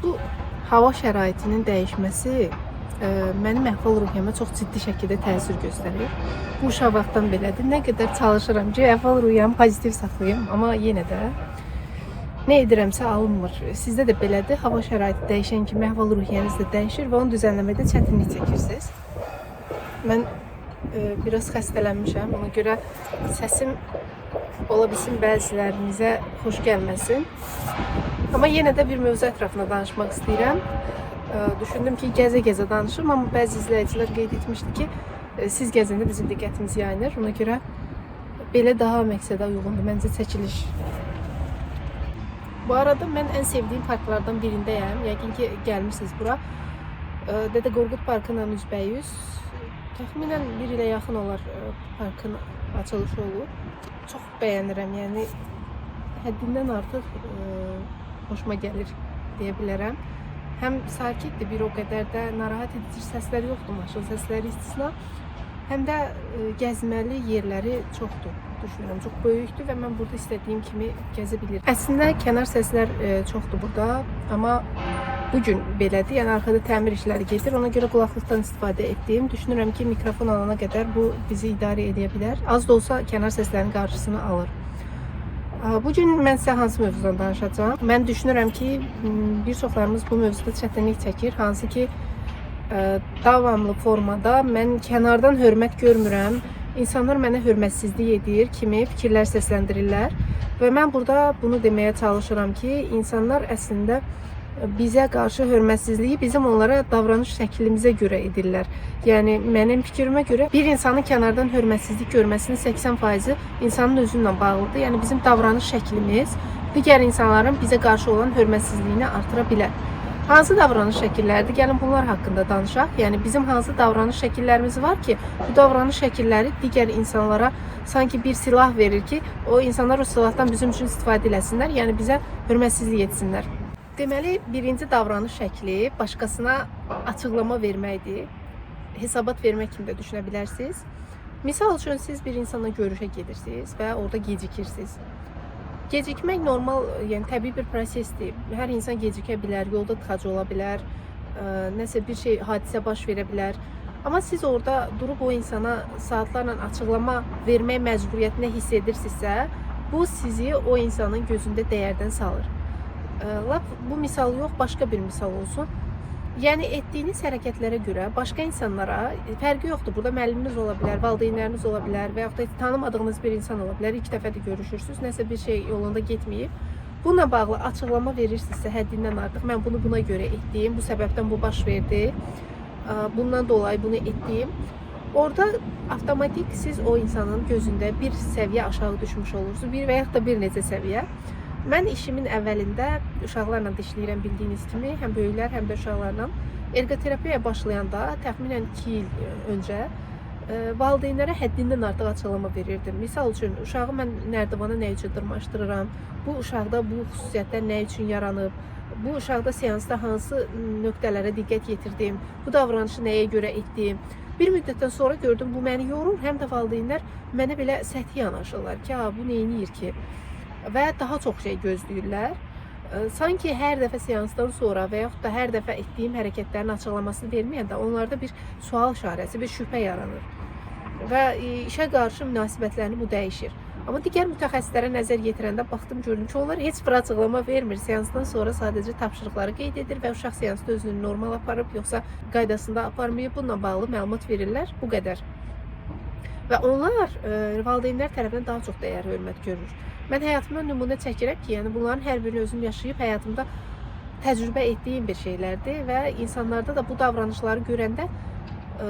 Bu hava şəraitinin dəyişməsi mənim əhval-ruhiyyəmə çox ciddi şəkildə təsir göstərir. Bu uşaq vaxtdan belədir. Nə qədər çalışıram ki, əhval-ruhiyyəmi pozitiv saxlayım, amma yenə də nə edirəmsə alınmır. Sizdə də belədir. Hava şəraiti dəyişən kimi əhval-ruhiyyəniz də dəyişir və onu düzənləməkdə çətinlik çəkirsiniz. Mən biraz xəstələnmişəm. Ona görə səsim ola bilsin bəzilərinizə xoş gəlməsin. Amma yenə də bir mövzu ətrafında danışmaq istəyirəm. Düşündüm ki, gəzə-gəzə danışım, amma bəzi izləyicilər qeyd etmişdi ki, siz gəzəndə bizim diqqətimiz yayınır. Ona görə belə daha məqsədə uyğundur məncə çəkiliş. Bu arada mən ən sevdiyim parklardan birindəyəm. Yəqin ki, gəlmişsiniz bura. Dədə Qorqud Parkıyla üzbəyüz. Təxminən 1 ilə yaxın olar parkın açılışı olub. Çox bəyənirəm, yəni həddindən artıq xoşuma gəlir deyə bilərəm. Həm sakitdir, bir o qədər də narahat edici səslər yoxdur, maşın səsləri istisna. Həm də gəzməli yerləri çoxdur, düşünürəm, çox böyükdür və mən burada istədiyim kimi gəzə bilirəm. Əslində kənar səslər çoxdur burada, amma bugün belədir, yəni arxada təmir işləri gedir, ona görə qulaqlıqdan istifadə etdim. Düşünürəm ki, mikrofon alana qədər bu bizi idarə edə bilər. Az da olsa kənar səslərin qarşısını alır. Bugün mən sizə hansı mövzudan danışacağım? Mən düşünürəm ki, bir çoxlarımız bu mövzuda çətinlik çəkir. Hansı ki, davamlı formada mən kənardan hörmət görmürəm, insanlar mənə hörmətsizlik edir kimi fikirlər səsləndirirlər. Və mən burada bunu deməyə çalışıram ki, insanlar əslində bizə qarşı hörmətsizliyi bizim onlara davranış şəklimizə görə edirlər. Yəni mənim fikrimə görə bir insanın kənardan hörmətsizlik görməsinin 80%-i insanın özündən bağlıdır. Yəni bizim davranış şəklimiz digər insanların bizə qarşı olan hörmətsizliyini artıra bilər. Hansı davranış şəkilləridir? Gəlin bunlar haqqında danışaq. Yəni bizim hansı davranış şəkillərimiz var ki, bu davranış şəkilləri digər insanlara sanki bir silah verir ki, o insanlar o silahdan bizim üçün istifadə eləsinlər, yəni bizə hörmətsizlik etsinlər. Deməli, birinci davranış şəkli başqasına açıqlama verməkdir. Hesabat vermək kimi də düşünə bilərsiniz. Misal üçün siz bir insanla görüşə gedirsiniz və orada gecikirsiniz. Gecikmək normal, yəni təbii bir prosesdir. Hər insan gecikə bilər, yolda tıxac ola bilər, nəsə bir şey, hadisə baş verə bilər. Amma siz orada durub o insana saatlarla açıqlama vermək məcburiyyətini hiss edirsinizsə, bu sizi o insanın gözündə dəyərdən salır. Lap bu misal yox, başqa bir misal olsun. Yəni etdiyiniz hərəkətlərə görə başqa insanlara fərqi yoxdur. Burada müəlliminiz ola bilər, valideynləriniz ola bilər və yaxud da tanımadığınız bir insan ola bilər. İlk dəfə də görüşürsünüz, nəsə bir şey yolunda getməyib. Bununla bağlı açıqlama verirsinizsə həddindən artıq mən bunu buna görə etdim, bu səbəbdən bu baş verdi, bundan dolayı bunu etdim. Orada avtomatik siz o insanın gözündə bir səviyyə aşağı düşmüş olursunuz, bir və yaxud da bir neçə səviyyə. Mən işimin əvvəlində uşaqlarla işləyirəm bildiyiniz kimi, həm böyüklər, həm də uşaqlarla. Ergoterapiyaya başlayanda təxminən 2 il öncə valideynlərə həddindən artıq açıqlama verirdim. Misal üçün, uşağı mən nərdivana nə üçün dırmaşdırıram, bu uşaqda bu xüsusiyyətlər nə üçün yaranıb, bu uşaqda seansda hansı nöqtələrə diqqət yetirdim, bu davranışı nəyə görə etdim. Bir müddətdən sonra gördüm, bu məni yorur, həm də valideynlər mənə belə səthi yanaşırlar ki, bu neyniyir ki? Və daha çox şey gözləyirlər. Sanki hər dəfə seansdan sonra və yaxud da hər dəfə etdiyim hərəkətlərin açıqlamasını verməyəndə onlarda bir sual işarəsi, bir şübhə yaranır. Və işə qarşı münasibətlərini bu dəyişir. Amma digər mütəxəssislərə nəzər yetirəndə baxdım, gördüm ki, onlar heç bir açıqlama vermir. Seansdan sonra sadəcə tapşırıqları qeyd edir və uşaq seansda özünü normal aparıb, yoxsa qaydasında aparmayıb, bununla bağlı məlumat verirlər, bu qədər. Və onlar valideynlər tərəfindən daha çox dəyər, hörmət görür. Mən həyatımda nümunə çəkirəm ki, yəni bunların hər birini özüm yaşayıb həyatımda təcrübə etdiyim bir şeylərdir və insanlarda da bu davranışları görəndə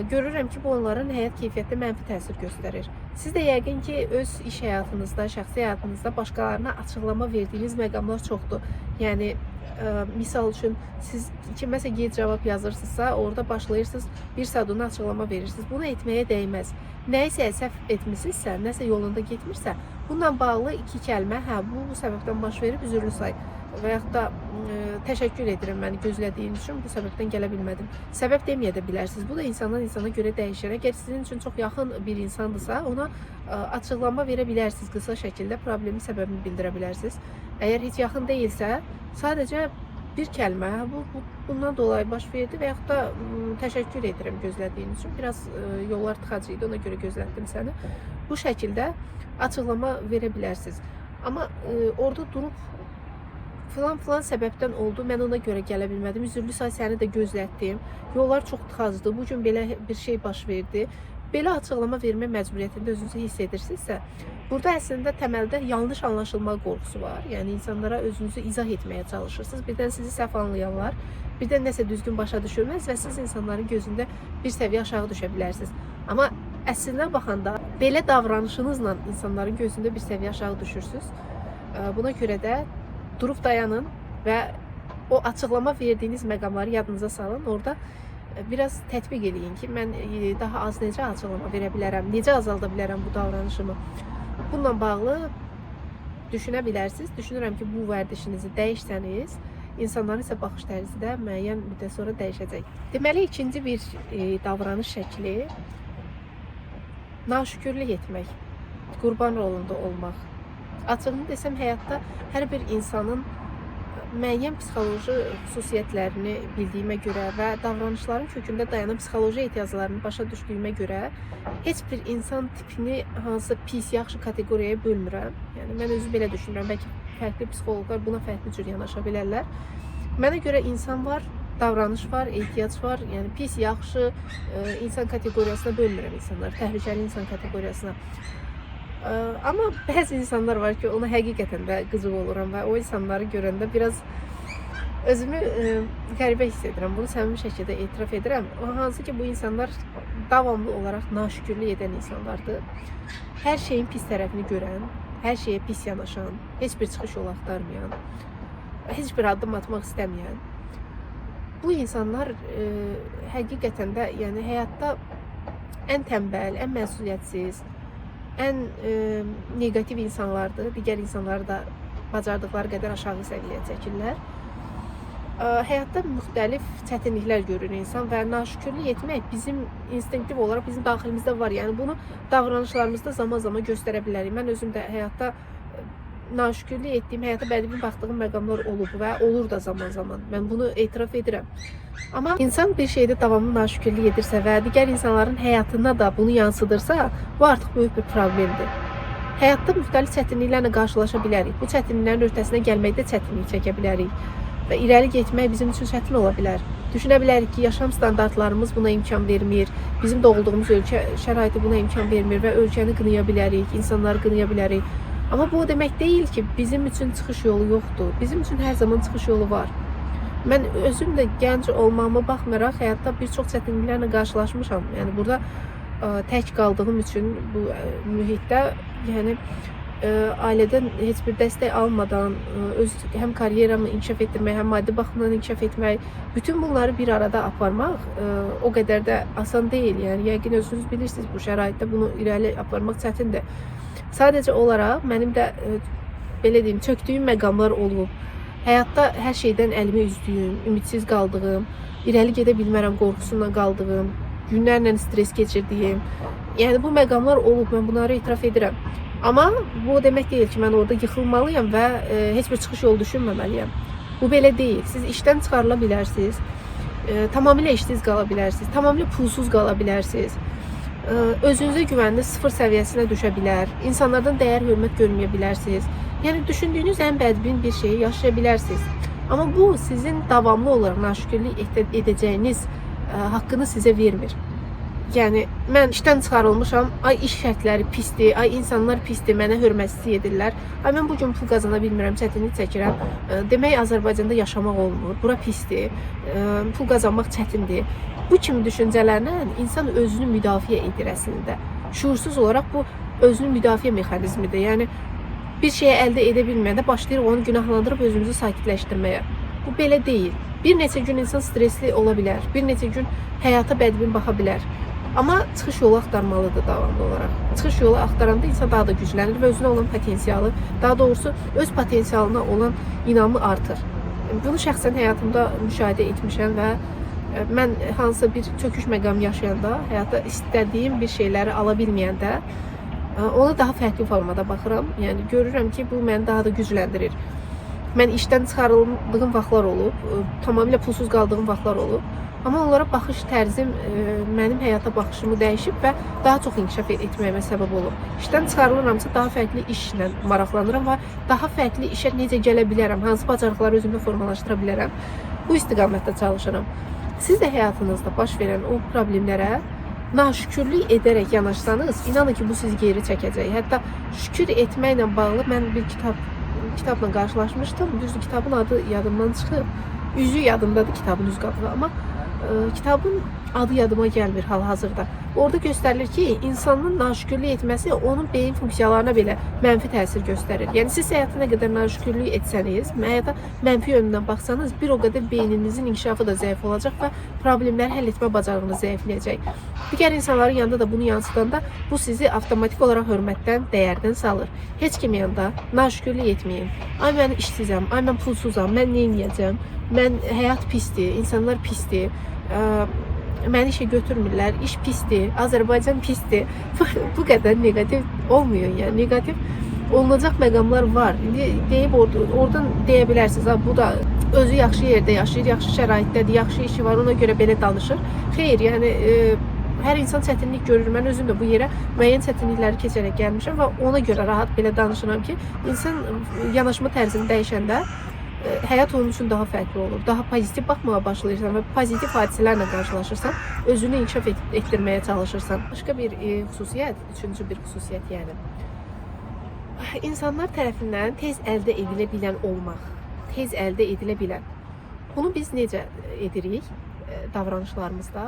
görürəm ki, bu onların həyat keyfiyyətinə mənfi təsir göstərir. Siz də yəqin ki, öz iş həyatınızda, şəxsi həyatınızda başqalarına açıqlama verdiyiniz məqamlar çoxdur. Yəni, misal üçün, siz kiməsə qeyd cavab yazırsınızsa, orada başlayırsınız, bir saat ona açıqlama verirsiniz. Bunu etməyə dəyməz. Nəyisə səhv etmişsinizsə, nəsə yolunda getmirsə, bununla bağlı 2 kəlmə, bu səbəbdən baş verib, üzrlü say. Və yaxud da təşəkkür edirəm məni gözlədiyiniz üçün, bu səbəbdən gələ bilmədim. Səbəb deməyə də bilərsiniz. Bu da insandan insana görə dəyişir. Əgər sizin üçün çox yaxın bir insandırsa, ona açıqlama verə bilərsiniz. Qısa şəkildə problemin səbəbini bildirə bilərsiniz. Əgər heç yaxın deyilsə, sadəcə bir kəlmə bundan dolayı baş verdi və yaxud da təşəkkür edirəm gözlədiyin üçün. Biraz yollar tıxac idi, ona görə gözlətdim səni. Bu şəkildə açıqlama verə bilərsiniz. Amma orada durub filan səbəbdən oldu, mən ona görə gələ bilmədim. Üzürlü say səni də gözlətdim. Yollar çox tıxacdı. Bu gün belə bir şey baş verdi. Belə açıqlama vermə məcburiyyətində özünüzü hiss edirsinizsə, burada əslində təməldə yanlış anlaşılma qorxusu var. Yəni insanlara özünüzü izah etməyə çalışırsınız. Birdən sizi səhv anlayanlar, birdən nəsə düzgün başa düşülməz və siz insanların gözündə bir səviyyə aşağı düşə bilərsiniz. Amma əslində baxanda belə davranışınızla insanların gözündə bir səviyyə aşağı düşürsünüz. Buna görə də durub dayanın və o açıqlama verdiyiniz məqamları yadınıza salın. Orada biraz tətbiq eləyin ki, mən daha az necə açıqlama verə bilərəm, necə azalda bilərəm bu davranışımı. Bununla bağlı düşünə bilərsiniz. Düşünürəm ki, bu vərdişinizi dəyişsəniz, insanların isə baxış tərzi də müəyyən müddət sonra dəyişəcək. Deməli, ikinci bir davranış şəkli naşükürlük etmək, qurban rolunda olmaq. Açığını desəm, həyatda hər bir insanın müəyyən psixoloji xüsusiyyətlərini bildiyimə görə və davranışların kökündə dayanan psixoloji ehtiyaclarını başa düşdüyümə görə heç bir insan tipini hansı pis, yaxşı kateqoriyaya bölmürəm. Yəni mən özüm belə düşünürəm. Bəlkə fərqli psixoloqlar buna fərqli cür yanaşa bilərlər. Mənə görə insan var, davranış var, ehtiyac var. Yəni pis, yaxşı insan kateqoriyasına bölmürəm insanları, təhlükəli insan kateqoriyasına. Amma bəzi insanlar var ki, ona həqiqətən də qıcıq oluram və o insanları görəndə biraz özümü qəribə hiss edirəm. Bunu səmimi şəkildə etiraf edirəm. Hansı ki, bu insanlar davamlı olaraq naşükürlük edən insanlardır. Hər şeyin pis tərəfini görən, hər şeyə pis yanaşan, heç bir çıxış yolu axtarmayan, heç bir addım atmaq istəməyən. Bu insanlar həqiqətən də yəni həyatda ən tənbəl, ən məsuliyyətsiz, ən negativ insanlardır. Digər insanları da bacardıqları qədər aşağı səviyyəyə çəkirlər. Həyatda müxtəlif çətinliklər görür insan və naşükürlük etmək bizim instinktiv olaraq bizim daxilimizdə var. Yəni bunu davranışlarımızda zaman-zaman göstərə bilərik. Mən özüm də həyatda naşükürlük etdiyim, həyata bədbin baxdığım məqamlar olub və olur da zaman-zaman. Mən bunu etiraf edirəm. Amma insan bir şeydə davamlı naşükürlük edirsə və digər insanların həyatına da bunu yansıdırsa, bu artıq böyük bir problemdir. Həyatda müxtəlif çətinliklərlə qarşılaşa bilərik. Bu çətinliklərin öhdəsindən gəlməkdə çətinlik çəkə bilərik və irəli getmək bizim üçün çətin ola bilər. Düşünə bilərik ki, yaşam standartlarımız buna imkan vermir, bizim doğulduğumuz ölkə şəraiti buna imkan vermir və ölkəni qınaya bilərik, insanları qınaya bilərik. Amma bu o demək deyil ki, bizim üçün çıxış yolu yoxdur. Bizim üçün hər zaman çıxış yolu var. Mən özüm də gənc olmağıma baxmayaraq həyatda bir çox çətinliklərlə qarşılaşmışam. Yəni burada tək qaldığım üçün bu mühitdə, yəni ailədən heç bir dəstək almadan öz həm karyeramı inkişaf etdirmək, həm maddi baxımdan inkişaf etmək, bütün bunları bir arada aparmaq o qədər də asan deyil. Yəni yəqin özünüz bilirsiniz, bu şəraitdə bunu irəli aparmaq çətindir. Sadəcə olaraq mənim də belə deyim, çökdüyüm məqamlar olub. Həyatda hər şeydən əlimi üzdüyüm, ümidsiz qaldığım, irəli gedə bilmərəm qorxusundan qaldığım, günlərlə stres keçirdiyim. Yəni bu məqamlar olub, mən bunları etiraf edirəm. Amma bu demək deyil ki, mən orada yıxılmalıyam və heç bir çıxış yolu düşünməməliyəm. Bu belə deyil. Siz işdən çıxarıla bilərsiniz, tamamilə işsiz qala bilərsiniz, tamamilə pulsuz qala bilərsiniz. Özünüzə güvəniniz sıfır səviyyəsinə düşə bilər, insanlardan dəyər, hörmət görməyə bilərsiniz. Yəni düşündüyünüz ən bədbin bir şeyi yaşaya bilərsiniz. Amma bu sizin davamlı olaraq naşükürlük edəcəyiniz haqqını sizə vermir. Yəni mən işdən çıxarılmışam, ay iş şərtləri pisdir, ay insanlar pisdir, mənə hörmətsizlik edirlər. Ay mən bu gün pul qazana bilmirəm, çətinlik çəkirəm. Demək Azərbaycanda yaşamaq olmur, bura pisdir, pul qazanmaq çətindir. Bu kimi düşüncələrlə insan özünü müdafiə edir əslində. Şuursuz olaraq bu özünün müdafiə mexanizmidir. Yəni bir şeyi əldə edə bilməyəndə başlayır onu günahlandırıb özümüzü sakitləşdirməyə. Bu belə deyil. Bir neçə gün insan stresli ola bilər, bir neçə gün həyata bədbin baxa bilər. Amma çıxış yolu axtarmalıdır davamlı olaraq. Çıxış yolu axtaranda insan daha da güclənir və özünə olan potensialı, daha doğrusu öz potensialına olan inamı artır. Bunu şəxsən həyatımda müşahidə etmişəm və mən hansısa bir çöküş məqamı yaşayanda, həyatda istədiyim bir şeyləri ala bilməyəndə ona daha fərqli formada baxıram. Yəni görürəm ki, bu məni daha da gücləndirir. Mən işdən çıxarıldığım vaxtlar olub, tamamilə pulsuz qaldığım vaxtlar olub. Amma onlara baxış tərzim mənim həyata baxışımı dəyişib və daha çox inkişaf etməyimə səbəb olub. İşdən çıxarılıramsa daha fərqli işlə maraqlanıram və daha fərqli işə necə gələ bilərəm, hansı bacarıqları özümdə formalaşdıra bilərəm. Bu istiqamətdə çalışıram. Siz də həyatınızda baş verən o problemlərə naşükürlük edərək yanaşsanız, inanın ki, bu sizi geri çəkəcək. Hətta şükür etməklə bağlı mən bir kitabla qarşılaşmışdım. Düzdür, kitabın adı yadımdan çıxıb. Üzü yadımdadır, kitabın üz qapağı, amma kitabın adı yadıma gəlmir hal-hazırda. Orada göstərilir ki, insanın naşükürlük etməsi onun beyin funksiyalarına belə mənfi təsir göstərir. Yəni siz həyata nə qədər naşükürlük etsəniz, həyata mənfi yönündən baxsanız, bir o qədər beyninizin inkişafı da zəif olacaq və problemləri həll etmə bacarığınız zəifləyəcək. Digər insanların yanında da bunu yansıdanda bu sizi avtomatik olaraq hörmətdən, dəyərdən salır. Heç kim yanında naşükürlük etməyin. Ay mən işsizəm, ay mən pulsuzam, mən nə edəcəm? Mən həyat pisdir, insanlar pisdir. Məni işə götürmürlər, iş pisdir, Azərbaycan pisdir. Bu qədər negativ olmuyor yəni. Negativ olunacaq məqamlar var. İndi deyib oradan deyə bilərsiniz, bu da özü yaxşı yerdə yaşayır, yaxşı şəraitdədir, yaxşı işi var, ona görə belə danışır. Xeyr, yəni hər insan çətinlik görür. Mən özüm də bu yerə müəyyən çətinlikləri keçərək gəlmişəm və ona görə rahat belə danışıram ki, insan yanaşma tərzini dəyişəndə həyat onun üçün daha fərqli olur. Daha pozitiv baxmağa başlayırsan və pozitiv hadisələrlə qarşılaşırsan, özünü inkişaf etdirməyə çalışırsan. Başqa bir xüsusiyyət, üçüncü bir xüsusiyyət yəni. İnsanlar tərəfindən tez əldə edilə bilən olmaq, tez əldə edilə bilən. Bunu biz necə edirik davranışlarımızda?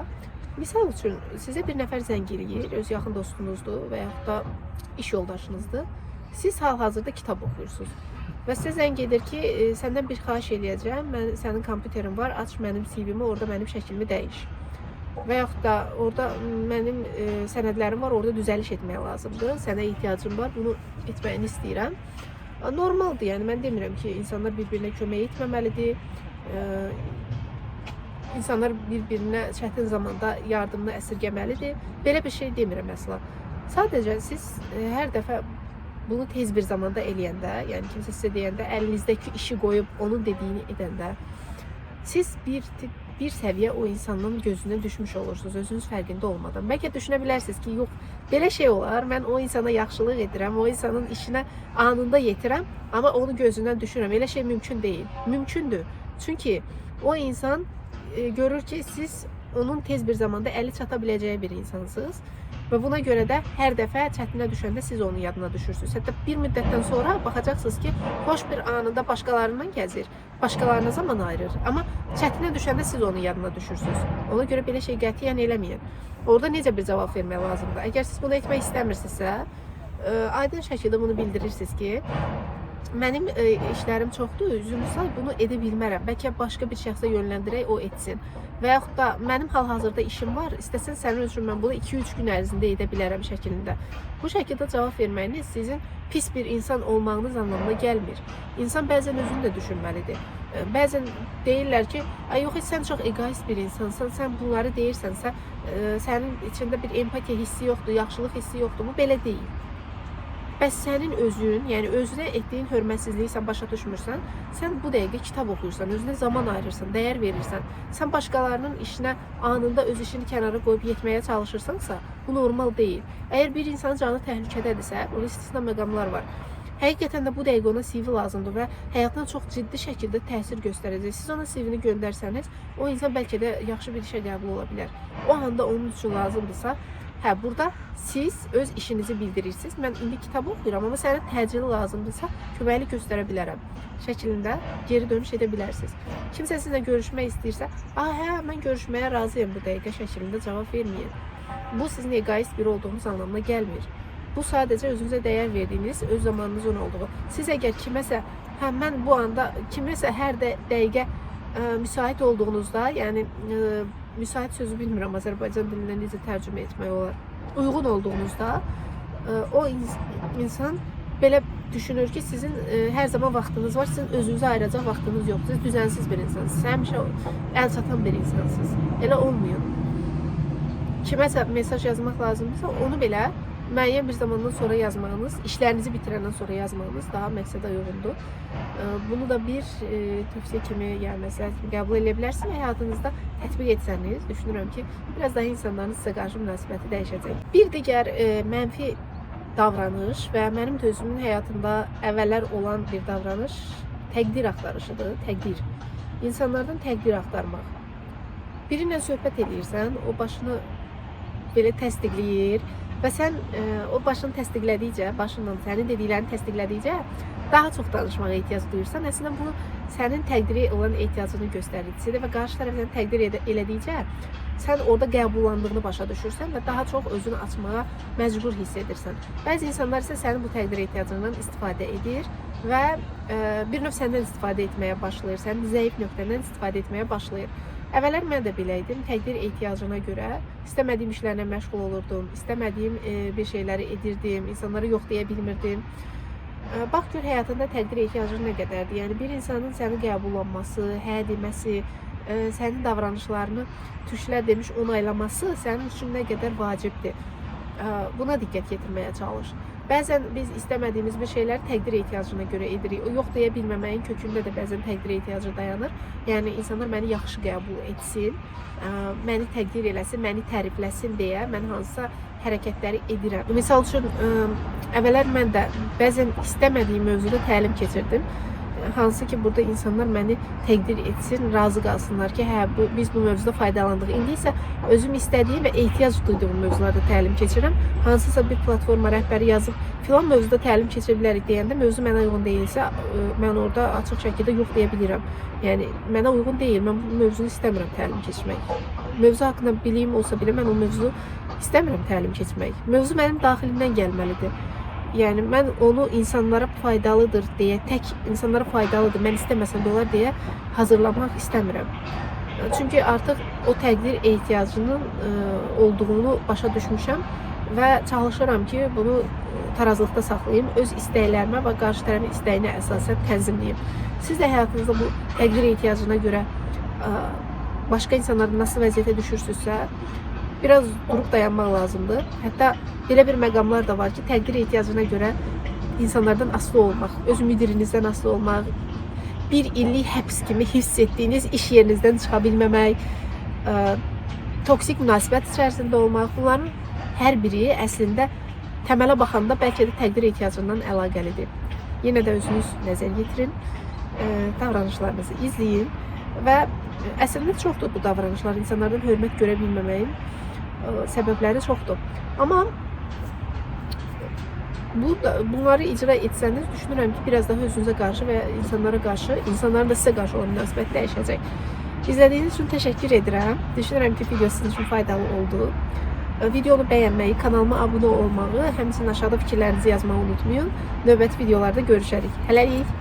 Misal üçün, sizə bir nəfər zəng eləyir, öz yaxın dostunuzdur və yaxud da iş yoldaşınızdır. Siz hal-hazırda kitab oxuyursunuz. Və sizə zəng edir ki, səndən bir xahiş eləyəcəm, sənin kompüterin var, aç mənim CV-mi, orada mənim şəklimi dəyiş. Və yaxud da orada mənim sənədlərim var, orada düzəliş etmək lazımdır, sənə ehtiyacım var, bunu etməyini istəyirəm. Normaldır, yəni mən demirəm ki, insanlar bir-birinə kömək etməməlidir, insanlar bir-birinə çətin zamanda yardımını əsirgəməlidir. Belə bir şey demirəm əsla. Sadəcə siz hər dəfə bunu tez bir zamanda eləyəndə, yəni kimsə sizə deyəndə, əlinizdəki işi qoyub onun dediyini edəndə, siz bir səviyyə o insanın gözünə düşmüş olursunuz, özünüz fərqində olmadan. Bəlkə düşünə bilərsiniz ki, yox, belə şey olar, mən o insana yaxşılıq edirəm, o insanın işinə anında yetirəm, amma onu gözündən düşürəm. Elə şey mümkün deyil. Mümkündür. Çünki o insan görür ki, siz onun tez bir zamanda əli çata biləcəyi bir insansınız. Və buna görə də hər dəfə çətinə düşəndə siz onun yadına düşürsünüz. Hətta bir müddətdən sonra baxacaqsınız ki, xoş bir anında başqalarından gəzir, başqalarına zaman ayırır. Amma çətinə düşəndə siz onun yadına düşürsünüz. Ona görə belə şey qətiyyən eləməyin. Orada necə bir cavab vermək lazımdır? Əgər siz bunu etmək istəmirsinizsə, aydın şəkildə bunu bildirirsiniz ki, mənim işlərim çoxdur, üzrünüzə bunu edə bilmərəm. Bəlkə başqa bir şəxsə yönləndirək, o etsin. Və yaxud da mənim hal-hazırda işim var, istəsən sənin üçün mən bunu 2-3 gün ərzində edə bilərəm şəklində. Bu şəkildə cavab verməyiniz sizin pis bir insan olmağınız anlamına gəlmir. İnsan bəzən özünü də düşünməlidir. Bəzən deyirlər ki, yox, sən çox egoist bir insansan, sən bunları deyirsənsə, sənin içində bir empatiya hissi yoxdur, yaxşılıq hissi yoxdur. Bu belə deyil. Bəs sənin özün, yəni özünə etdiyin hörmətsizliyi sən başa düşmürsən, sən bu dəqiqə kitab oxuyursan, özünə zaman ayırırsan, dəyər verirsən, sən başqalarının işinə anında öz işini kənara qoyub yetməyə çalışırsansa, bu normal deyil. Əgər bir insanın canı təhlükədədirsə, onun istisna məqamlar var. Həqiqətən də bu dəqiqə ona CV lazımdır və həyatına çox ciddi şəkildə təsir göstərəcək. Siz ona CV-ni göndərsəniz, o insan bəlkə də yaxşı bir işə qəbul ola bilər. O anda onun üçün lazımdırsa, burada siz öz işinizi bildirirsiniz. Mən indi kitab oxuyuram, amma sənə təcili lazımdırsa köməklik göstərə bilərəm şəklində geri dönüş edə bilərsiniz. Kimsə sizinlə görüşmək istəyirsə, hə, mən görüşməyə razıyam bu dəqiqə şəklində cavab verməyin. Bu sizin egoist biri olduğunuz anlamına gəlmir. Bu sadəcə özünüzə dəyər verdiyiniz, öz zamanınızın olduğu. Siz əgər kiməsə, mən bu anda kiməsə hər dəqiqə müsait olduğunuzda, yəni müsait sözü bilmirəm Azərbaycan dilindən necə tərcümə etmək olar. Uyğun olduğunuzda o insan belə düşünür ki, sizin hər zaman vaxtınız var, sizin özünüzə ayıracaq vaxtınız yoxdur. Siz düzənsiz bir insansınız, həmişə əl çatan bir insansınız. Elə olmuyor. Kiməsə mesaj yazmaq lazımdırsa, onu belə müəyyən bir zamandan sonra yazmağınız, işlərinizi bitirəndən sonra yazmağınız daha məqsədə uyğundur. Bunu da bir tövsiyə kimi, yəni məsləhət kimi qəbul edə bilərsiniz və həyatınızda tətbiq etsəniz, düşünürəm ki, biraz daha insanların sizə qarşı münasibəti dəyişəcək. Bir digər mənfi davranış və mənim də özümün həyatımda əvvəllər olan bir davranış təqdir axtarışıdır. Təqdir. İnsanlardan təqdir axtarmaq. Birinlə söhbət edirsən, o başını belə təsdiqləyir və sən o başını təsdiqlədikcə, başından sənin dediklərini təsdiqlədikcə daha çox danışmağa ehtiyac duyursan, əslində bu sənin təqdiri olan ehtiyacını göstəricisidir və qarşı tərəf səni təqdir elədikcə sən orada qəbullandığını başa düşürsən və daha çox özünü açmağa məcbur hiss edirsən. Bəzi insanlar isə sənin bu təqdir ehtiyacından istifadə edir və bir növ səndən istifadə etməyə başlayır, sənin zəif nöqtəndən istifadə etməyə başlayır. Əvvəllər mən də belə idim. Təqdir ehtiyacına görə istəmədiyim işlərlə məşğul olurdum, istəmədiyim bir şeyləri edirdim, insanlara yox deyə bilmirdim. Bax gör həyatında təqdir ehtiyacı nə qədərdir. Yəni bir insanın səni qəbullanması, hə deməsi, sənin davranışlarını türklər demiş onaylaması sənin üçün nə qədər vacibdir. Buna diqqət yetirməyə çalış. Bəzən biz istəmədiyimiz bir şeyləri təqdir ehtiyacına görə edirik. O yox deyə bilməməyin kökündə də bəzən təqdir ehtiyacı dayanır. Yəni insanlar məni yaxşı qəbul etsin, məni təqdir eləsin, məni tərifləsin deyə mən hansısa hərəkətləri edirəm. Misal üçün, əvvəllər mən də bəzən istəmədiyim mövzuda təlim keçirdim. Hansı ki burada insanlar məni təqdir etsin, razı qalsınlar ki, hə biz bu mövzuda faydalandıq. İndi isə özüm istədiyim və ehtiyac duyduğum mövzularda təlim keçirəm. Hansısa bir platforma rəhbəri yazıb filan mövzuda təlim keçirə bilərik deyəndə mövzu mənə uyğun deyilsə, mən orada açıq şəkildə yox deyə bilirəm. Yəni mənə uyğun deyil, mən bu mövzunu istəmirəm təlim keçmək. Mövzu haqqında biliyim olsa belə mən o mövzu istəmirəm təlim keçmək. Mövzu mənim daxilimdən gəlməlidir. Yəni mən onu insanlara faydalıdır deyə, tək insanlara faydalıdır, mən istəməsəm də olar deyə hazırlamaq istəmirəm. Çünki artıq o təqdir ehtiyacının olduğunu başa düşmüşəm və çalışıram ki, bunu tarazlıqda saxlayayım, öz istəklərimə və qarşı tərəfin istəyinə əsasən tənzimləyim. Siz də həyatınızda bu təqdir ehtiyacına görə başqa insanların nasıl vəziyyətə düşürsünüzsə, biraz durub dayanmaq lazımdır. Hətta belə bir məqamlar da var ki, təqdir ehtiyacına görə insanlardan asılı olmaq, öz müdirinizdən asılı olmaq, bir illik həbs kimi hiss etdiyiniz iş yerinizdən çıxa bilməmək, toksik münasibət içərisində olmaq, bunların hər biri əslində təmələ baxanda bəlkə də təqdir ehtiyacından əlaqəlidir. Yenə də özünüz nəzər yetirin, davranışlarınızı izləyin və əslində çoxdur bu davranışlar, insanlardan hörmət görə bilməməyin səbəbləri çoxdur. Amma bunları icra etsəniz, düşünürəm ki, biraz daha özünüzə qarşı və insanlara qarşı, insanların da sizə qarşı olan münasibət dəyişəcək. İzlədiyiniz üçün təşəkkür edirəm. Düşünürəm ki, video sizin üçün faydalı oldu. Videonu bəyənməyi, kanalıma abunə olmağı, həmçinin aşağıda fikirlərinizi yazmağı unutmayın. Növbəti videolarda görüşərik. Hələlik.